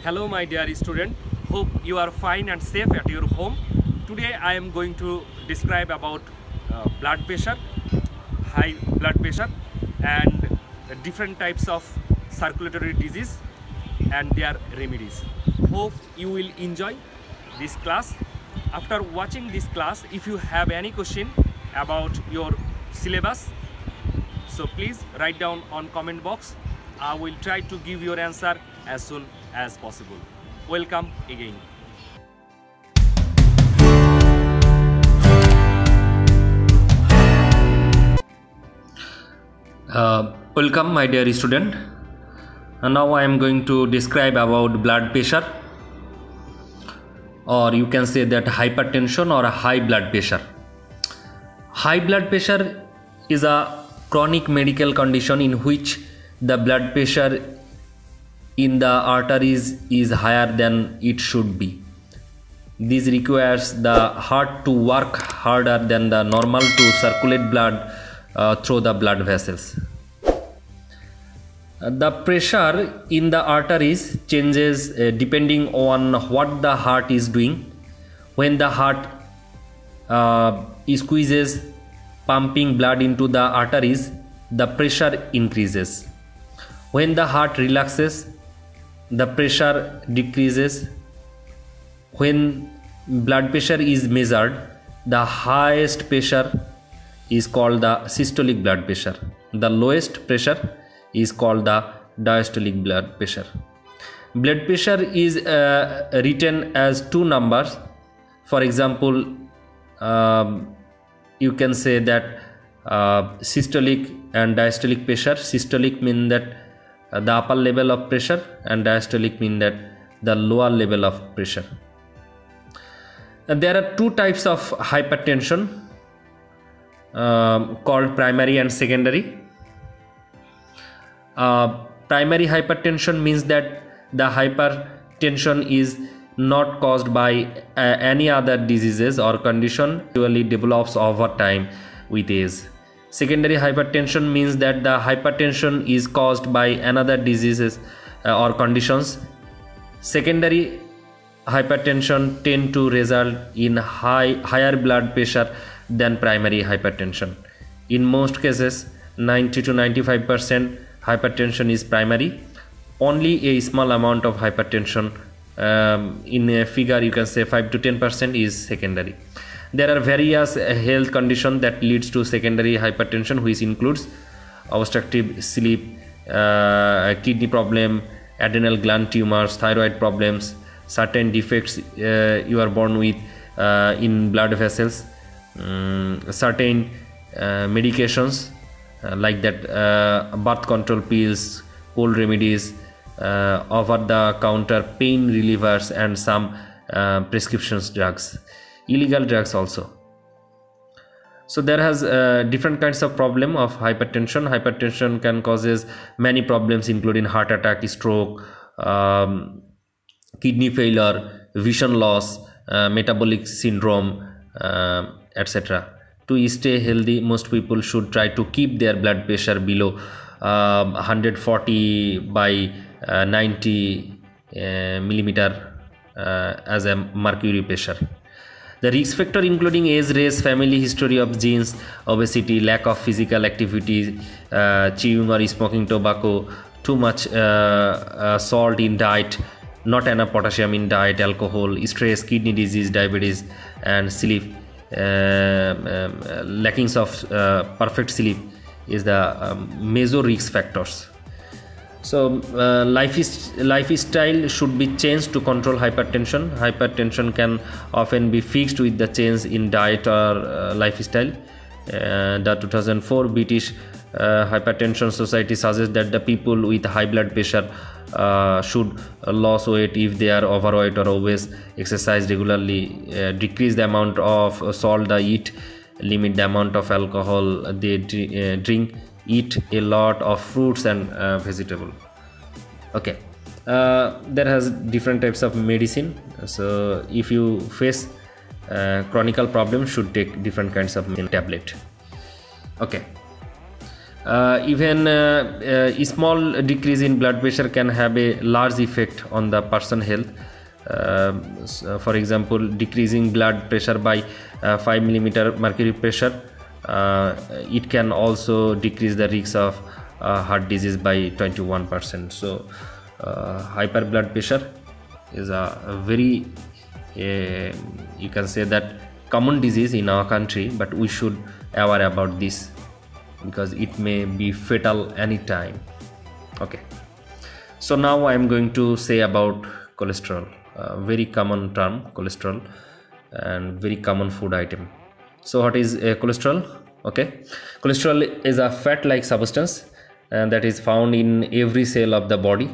Hello my dear student, hope you are fine and safe at your home. Today I am going to describe about blood pressure, high blood pressure and different types of circulatory disease and their remedies. Hope you will enjoy this class. After watching this class, if you have any question about your syllabus, so please write down on comment box. I will try to give your answer as soon as possible. Welcome again. Welcome my dear student. Now I am going to describe about blood pressure, or you can say that hypertension or a high blood pressure. High blood pressure is a chronic medical condition in which the blood pressure in the arteries is higher than it should be. This requires the heart to work harder than the normal to circulate blood through the blood vessels. The pressure in the arteries changes depending on what the heart is doing. When the heart squeezes pumping blood into the arteries, the pressure increases. When the heart relaxes, the pressure decreases. When blood pressure is measured, the highest pressure is called the systolic blood pressure. The lowest pressure is called the diastolic blood pressure. Blood pressure is written as two numbers. For example, you can say that systolic and diastolic pressure. Systolic means that the upper level of pressure, and diastolic means that the lower level of pressure. There are two types of hypertension called primary and secondary. Primary hypertension means that the hypertension is not caused by any other diseases or condition, usually develops over time with age. Secondary hypertension means that the hypertension is caused by another diseases or conditions. Secondary hypertension tend to result in higher blood pressure than primary hypertension. In most cases, 90 to 95% hypertension is primary. Only a small amount of hypertension, in a figure you can say 5 to 10%, is secondary. There are various health conditions that leads to secondary hypertension, which includes obstructive sleep, kidney problem, adrenal gland tumors, thyroid problems, certain defects you are born with in blood vessels, certain medications like that birth control pills, cold remedies, over-the-counter pain relievers, and some prescription drugs, illegal drugs also. So there has different kinds of problem of hypertension. Hypertension can causes many problems including heart attack, stroke, kidney failure, vision loss, metabolic syndrome, etc. To stay healthy, most people should try to keep their blood pressure below 140 by 90 millimeter as a mercury pressure. The risk factor including age, race, family history of genes, obesity, lack of physical activity, chewing or smoking tobacco, too much salt in diet, not enough potassium in diet, alcohol, stress, kidney disease, diabetes, and sleep. Lackings of perfect sleep is the major risk factors. So lifestyle should be changed to control hypertension. Hypertension can often be fixed with the change in diet or lifestyle. The 2004 British Hypertension Society suggests that the people with high blood pressure should lose weight if they are overweight or obese, exercise regularly, decrease the amount of salt they eat, limit the amount of alcohol they drink, eat a lot of fruits and vegetable. Okay, there has different types of medicine. So if you face chronic problem, should take different kinds of tablet. Okay, Even a small decrease in blood pressure can have a large effect on the person health. For example, decreasing blood pressure by 5 mm mercury pressure, it can also decrease the risk of heart disease by 21%. So hyper blood pressure is a very you can say that common disease in our country, but we should aware about this because it may be fatal anytime. Okay, so now I am going to say about cholesterol, very common term, cholesterol, and very common food item. So what is cholesterol? Okay, cholesterol is a fat like substance that is found in every cell of the body.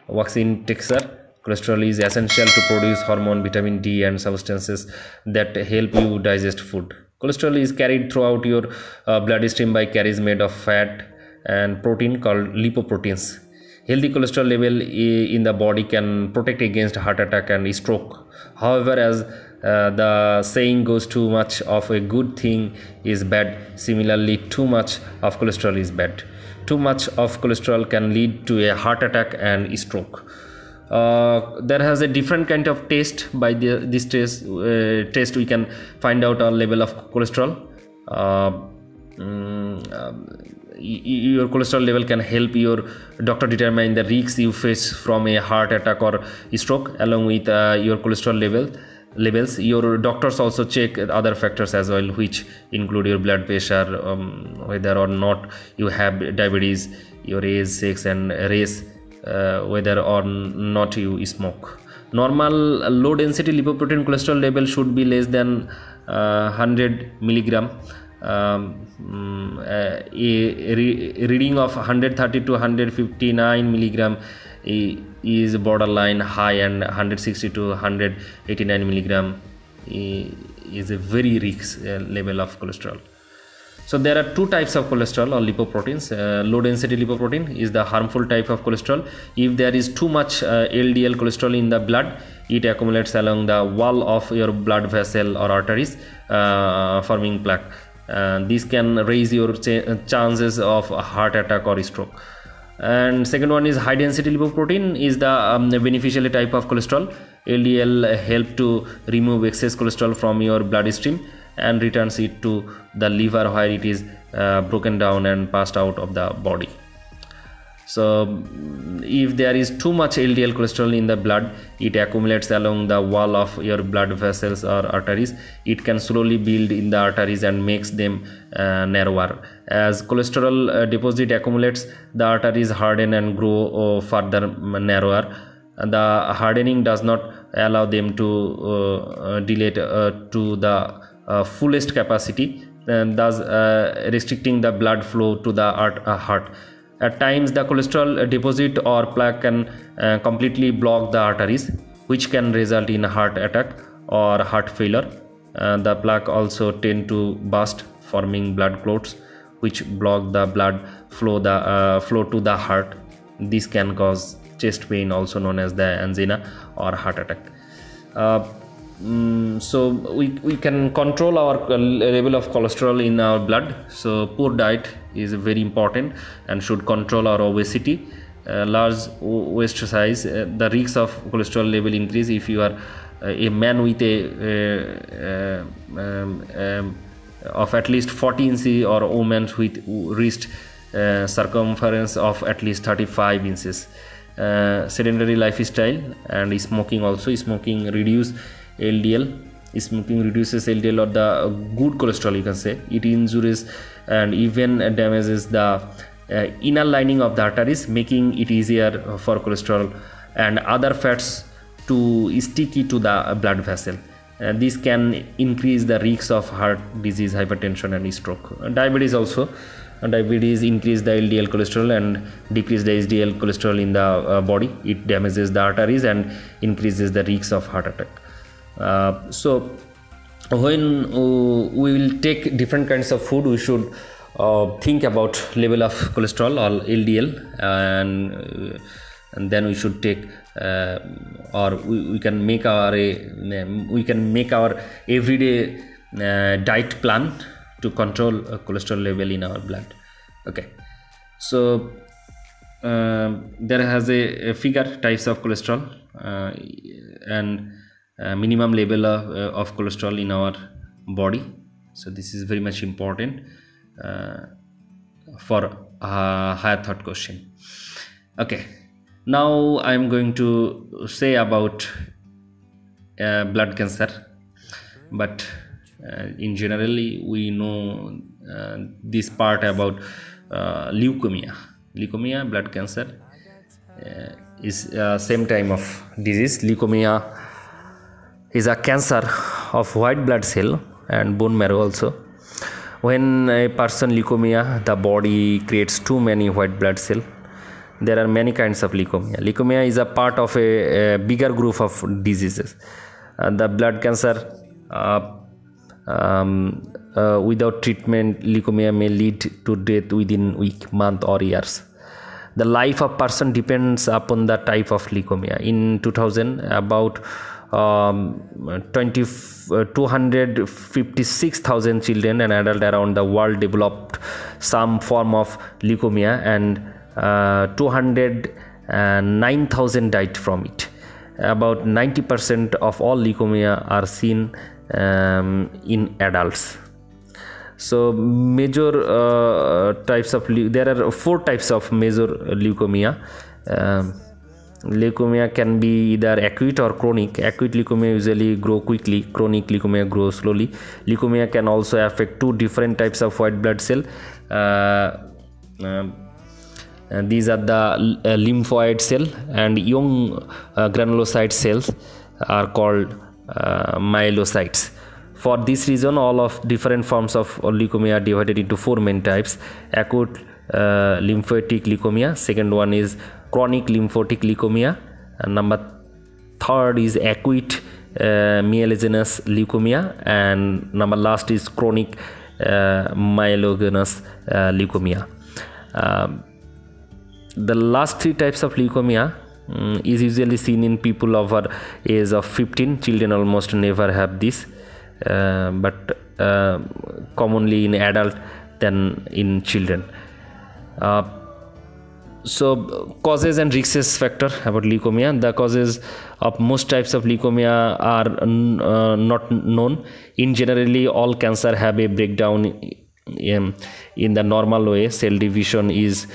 Works in texture. Cholesterol is essential to produce hormone, vitamin D, and substances that help you digest food. Cholesterol is carried throughout your bloodstream by carriers made of fat and protein called lipoproteins. Healthy cholesterol level in the body can protect against heart attack and stroke. However, as the saying goes, too much of a good thing is bad. Similarly, too much of cholesterol is bad. Too much of cholesterol can lead to a heart attack and stroke. There has a different kind of test. By this test we can find out our level of cholesterol. Your cholesterol level can help your doctor determine the risks you face from a heart attack or stroke. Along with your cholesterol levels, your doctors also check other factors as well, which include your blood pressure, whether or not you have diabetes, your age, sex, and race, whether or not you smoke. Normal low density lipoprotein cholesterol level should be less than 100 milligram. A reading of 130 to 159 milligram is borderline high, and 160 to 189 milligram is a very risk level of cholesterol. So there are two types of cholesterol or lipoproteins. Low density lipoprotein is the harmful type of cholesterol. If there is too much LDL cholesterol in the blood, it accumulates along the wall of your blood vessel or arteries, forming plaque. This can raise your chances of a heart attack or stroke. And second one is high density lipoprotein is the beneficial type of cholesterol. LDL help to remove excess cholesterol from your bloodstream and returns it to the liver, where it is broken down and passed out of the body. So if there is too much LDL cholesterol in the blood, it accumulates along the wall of your blood vessels or arteries. It can slowly build in the arteries and makes them narrower. As cholesterol deposit accumulates, the arteries harden and grow further narrower. The hardening does not allow them to dilate to the fullest capacity, and thus restricting the blood flow to the heart. At times, the cholesterol deposit or plaque can completely block the arteries, which can result in a heart attack or heart failure. The plaque also tend to burst, forming blood clots, which block the blood flow to the heart. This can cause chest pain, also known as the angina or heart attack. So we can control our level of cholesterol in our blood. So poor diet is very important and should control our obesity. Large waist size, the risks of cholesterol level increase if you are a man with a of at least 40 inches or a woman with wrist circumference of at least 35 inches. Sedentary lifestyle and smoking also. Smoking reduces LDL. Smoking reduces LDL or the good cholesterol, you can say. It injures and even damages the inner lining of the arteries, making it easier for cholesterol and other fats to stick to the blood vessel. This can increase the risks of heart disease, hypertension, and stroke. Diabetes also. Diabetes increase the LDL cholesterol and decrease the HDL cholesterol in the body. It damages the arteries and increases the risks of heart attack. So when we will take different kinds of food, we should think about level of cholesterol or LDL, and then we should take or we can make our everyday diet plan to control cholesterol level in our blood. Okay, so there has a figure types of cholesterol and minimum level of cholesterol in our body. So this is very much important for higher thought question. Okay, now I am going to say about blood cancer, but in generally we know this part about leukemia. Leukemia, blood cancer, is same time of disease. Leukemia is a cancer of white blood cell and bone marrow also. When a person leukemia, the body creates too many white blood cell. There are many kinds of leukemia. Leukemia is a part of a bigger group of diseases. The blood cancer without treatment, leukemia may lead to death within week, month or years. The life of person depends upon the type of leukemia. In 2000, about 256,000 children and adults around the world developed some form of leukemia, and 209,000 died from it. About 90% of all leukemia are seen in adults. So major types of there are 4 types of major leukemia. Leukemia can be either acute or chronic. Acute leukemia usually grow quickly, chronic leukemia grows slowly. Leukemia can also affect 2 different types of white blood cell. These are the lymphoid cell and young granulocyte cells are called myelocytes. For this reason, all of different forms of leukemia are divided into 4 main types: acute lymphocytic leukemia, second one is chronic lymphocytic leukemia, and number 3rd is acute myelogenous leukemia, and number last is chronic myelogenous leukemia. The last 3 types of leukemia is usually seen in people over age of 15. Children almost never have this, but commonly in adult than in children. So causes and risk factor about leukemia. The causes of most types of leukemia are not known. In generally, all cancer have a breakdown in the normal way. Cell division is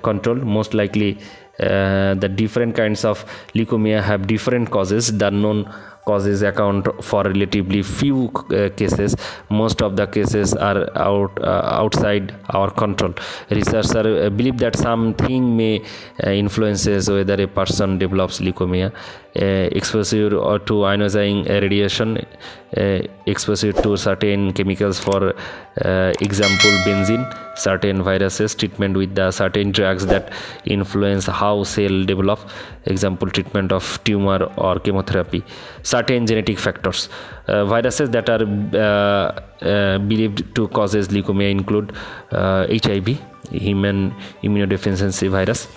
controlled. Most likely the different kinds of leukemia have different causes. The known causes account for relatively few cases. Most of the cases are outside our control. Researchers believe that something may influences whether a person develops leukemia. Exposure to ionizing radiation, exposure to certain chemicals, for example benzene, certain viruses, treatment with the certain drugs that influence how cell develop, example treatment of tumor or chemotherapy, certain genetic factors. Viruses that are believed to causes leukemia include HIV, human immunodeficiency virus,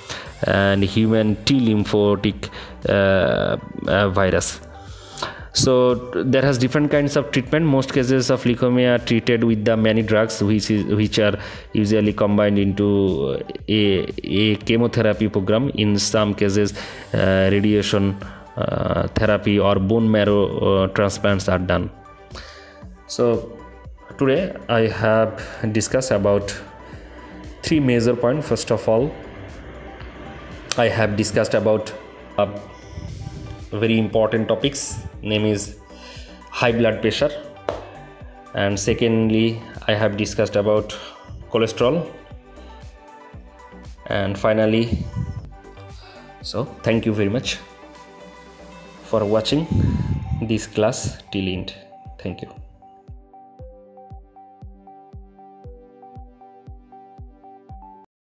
and human T lymphotic virus. So there has different kinds of treatment. Most cases of leukemia are treated with the many drugs which are usually combined into a chemotherapy program. In some cases radiation therapy or bone marrow transplants are done. So today I have discussed about 3 major points. First of all, I have discussed about very important topics, name is high blood pressure, and secondly I have discussed about cholesterol, and finally, so thank you very much for watching this class till end. Thank you.